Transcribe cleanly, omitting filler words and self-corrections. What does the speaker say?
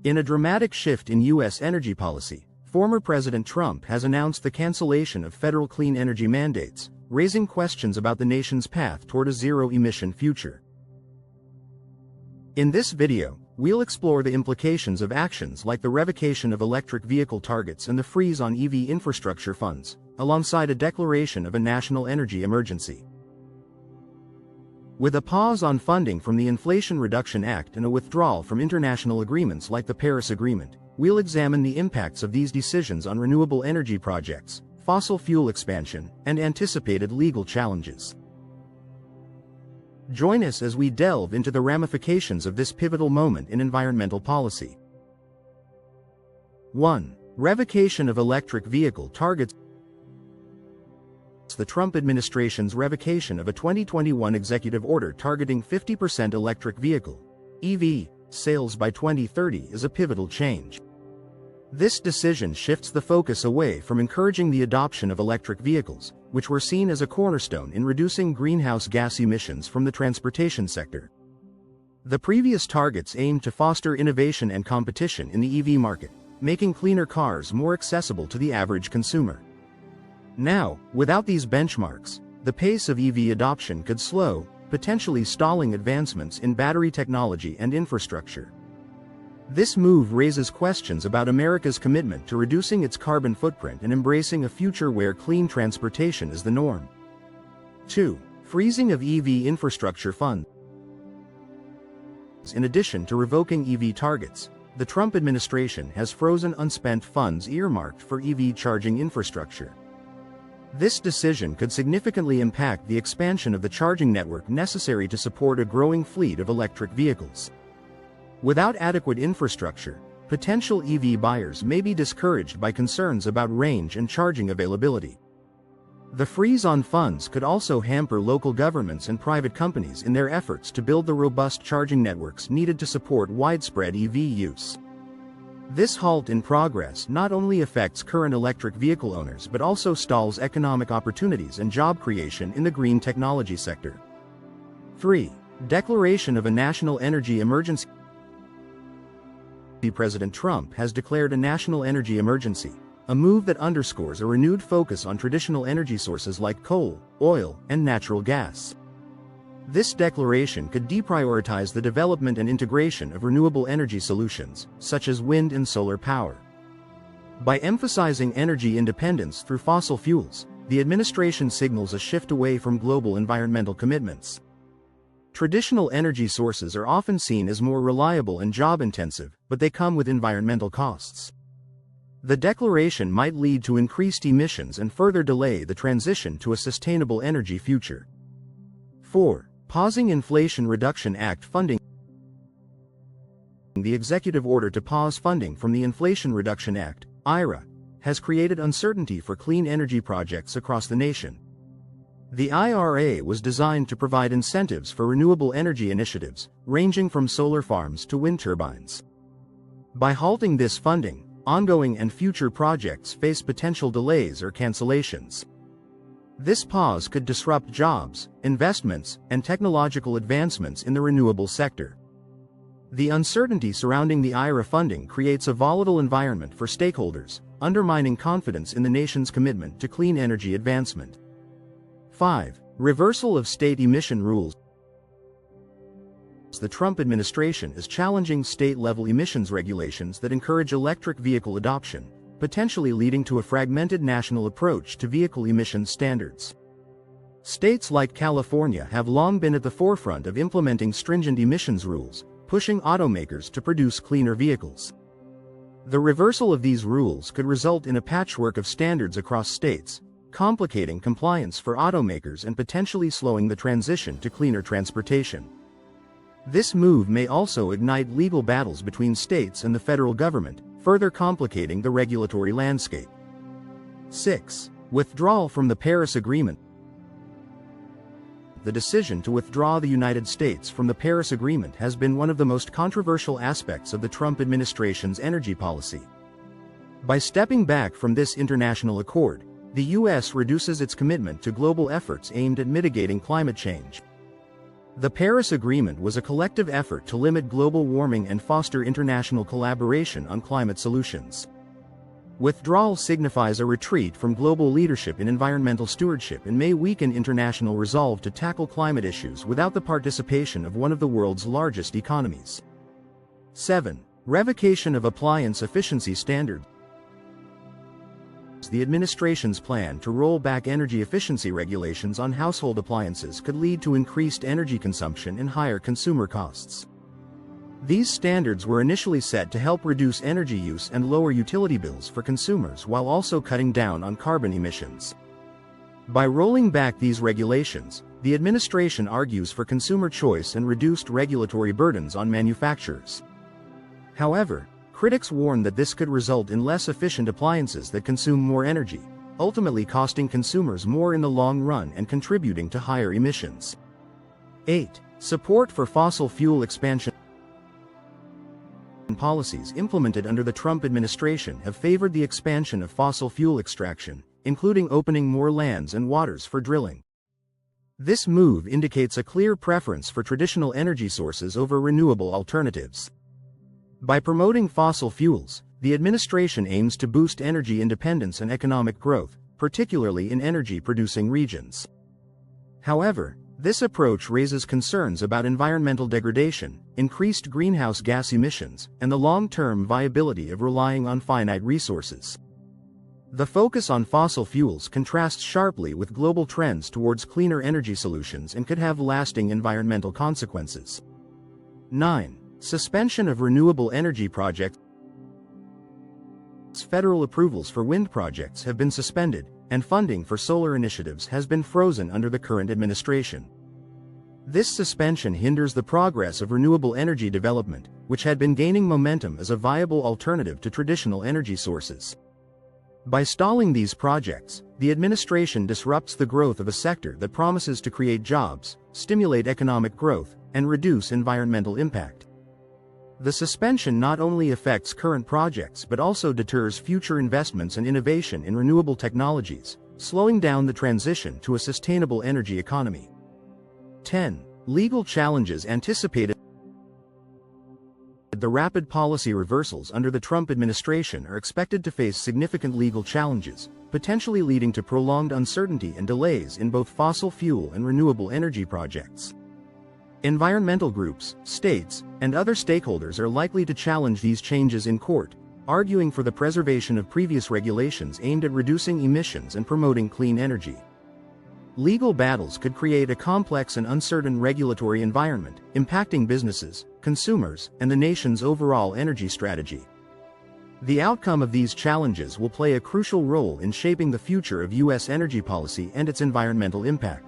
In a dramatic shift in U.S. energy policy, former President Trump has announced the cancellation of federal clean energy mandates, raising questions about the nation's path toward a zero-emission future. In this video, we'll explore the implications of actions like the revocation of electric vehicle targets and the freeze on EV infrastructure funds, alongside a declaration of a national energy emergency. With a pause on funding from the Inflation Reduction Act and a withdrawal from international agreements like the Paris Agreement, we'll examine the impacts of these decisions on renewable energy projects, fossil fuel expansion, and anticipated legal challenges. Join us as we delve into the ramifications of this pivotal moment in environmental policy. 1. Revocation of electric vehicle targets. The Trump administration's revocation of a 2021 executive order targeting 50% electric vehicle (EV) sales by 2030 is a pivotal change. This decision shifts the focus away from encouraging the adoption of electric vehicles, which were seen as a cornerstone in reducing greenhouse gas emissions from the transportation sector. The previous targets aimed to foster innovation and competition in the EV market, making cleaner cars more accessible to the average consumer. Now, without these benchmarks, the pace of EV adoption could slow, potentially stalling advancements in battery technology and infrastructure. This move raises questions about America's commitment to reducing its carbon footprint and embracing a future where clean transportation is the norm. 2. Freezing of EV infrastructure funds. In addition to revoking EV targets, the Trump administration has frozen unspent funds earmarked for EV charging infrastructure. This decision could significantly impact the expansion of the charging network necessary to support a growing fleet of electric vehicles. Without adequate infrastructure, potential EV buyers may be discouraged by concerns about range and charging availability. The freeze on funds could also hamper local governments and private companies in their efforts to build the robust charging networks needed to support widespread EV use. This halt in progress not only affects current electric vehicle owners but also stalls economic opportunities and job creation in the green technology sector. 3. Declaration of a national energy emergency. President Trump has declared a national energy emergency, a move that underscores a renewed focus on traditional energy sources like coal, oil, and natural gas. This declaration could deprioritize the development and integration of renewable energy solutions, such as wind and solar power. By emphasizing energy independence through fossil fuels, the administration signals a shift away from global environmental commitments. Traditional energy sources are often seen as more reliable and job-intensive, but they come with environmental costs. The declaration might lead to increased emissions and further delay the transition to a sustainable energy future. 4. Pausing Inflation Reduction Act funding. The executive order to pause funding from the Inflation Reduction Act, IRA, has created uncertainty for clean energy projects across the nation. The IRA was designed to provide incentives for renewable energy initiatives, ranging from solar farms to wind turbines. By halting this funding, ongoing and future projects face potential delays or cancellations. This pause could disrupt jobs, investments, and technological advancements in the renewable sector. The uncertainty surrounding the IRA funding creates a volatile environment for stakeholders, undermining confidence in the nation's commitment to clean energy advancement. 5. Reversal of state emission rules. The Trump administration is challenging state-level emissions regulations that encourage electric vehicle adoption, potentially leading to a fragmented national approach to vehicle emissions standards. States like California have long been at the forefront of implementing stringent emissions rules, pushing automakers to produce cleaner vehicles. The reversal of these rules could result in a patchwork of standards across states, complicating compliance for automakers and potentially slowing the transition to cleaner transportation. This move may also ignite legal battles between states and the federal government, further complicating the regulatory landscape. 6. Withdrawal from the Paris Agreement. The decision to withdraw the United States from the Paris Agreement has been one of the most controversial aspects of the Trump administration's energy policy. By stepping back from this international accord, the U.S. reduces its commitment to global efforts aimed at mitigating climate change. The Paris Agreement was a collective effort to limit global warming and foster international collaboration on climate solutions. Withdrawal signifies a retreat from global leadership in environmental stewardship and may weaken international resolve to tackle climate issues without the participation of one of the world's largest economies. 7. Revocation of appliance efficiency standards. The administration's plan to roll back energy efficiency regulations on household appliances could lead to increased energy consumption and higher consumer costs. These standards were initially set to help reduce energy use and lower utility bills for consumers while also cutting down on carbon emissions. By rolling back these regulations, the administration argues for consumer choice and reduced regulatory burdens on manufacturers. However, critics warn that this could result in less efficient appliances that consume more energy, ultimately costing consumers more in the long run and contributing to higher emissions. 8. Support for fossil fuel expansion. Policies implemented under the Trump administration have favored the expansion of fossil fuel extraction, including opening more lands and waters for drilling. This move indicates a clear preference for traditional energy sources over renewable alternatives. By promoting fossil fuels, the administration aims to boost energy independence and economic growth, particularly in energy-producing regions. However, this approach raises concerns about environmental degradation, increased greenhouse gas emissions, and the long-term viability of relying on finite resources. The focus on fossil fuels contrasts sharply with global trends towards cleaner energy solutions and could have lasting environmental consequences. 9. Suspension of renewable energy projects. Federal approvals for wind projects have been suspended, and funding for solar initiatives has been frozen under the current administration. This suspension hinders the progress of renewable energy development, which had been gaining momentum as a viable alternative to traditional energy sources. By stalling these projects, the administration disrupts the growth of a sector that promises to create jobs, stimulate economic growth, and reduce environmental impact. The suspension not only affects current projects but also deters future investments and innovation in renewable technologies, slowing down the transition to a sustainable energy economy. 10. Legal challenges anticipated. The rapid policy reversals under the Trump administration are expected to face significant legal challenges, potentially leading to prolonged uncertainty and delays in both fossil fuel and renewable energy projects. Environmental groups, states, and other stakeholders are likely to challenge these changes in court, arguing for the preservation of previous regulations aimed at reducing emissions and promoting clean energy. Legal battles could create a complex and uncertain regulatory environment, impacting businesses, consumers, and the nation's overall energy strategy. The outcome of these challenges will play a crucial role in shaping the future of U.S. energy policy and its environmental impact.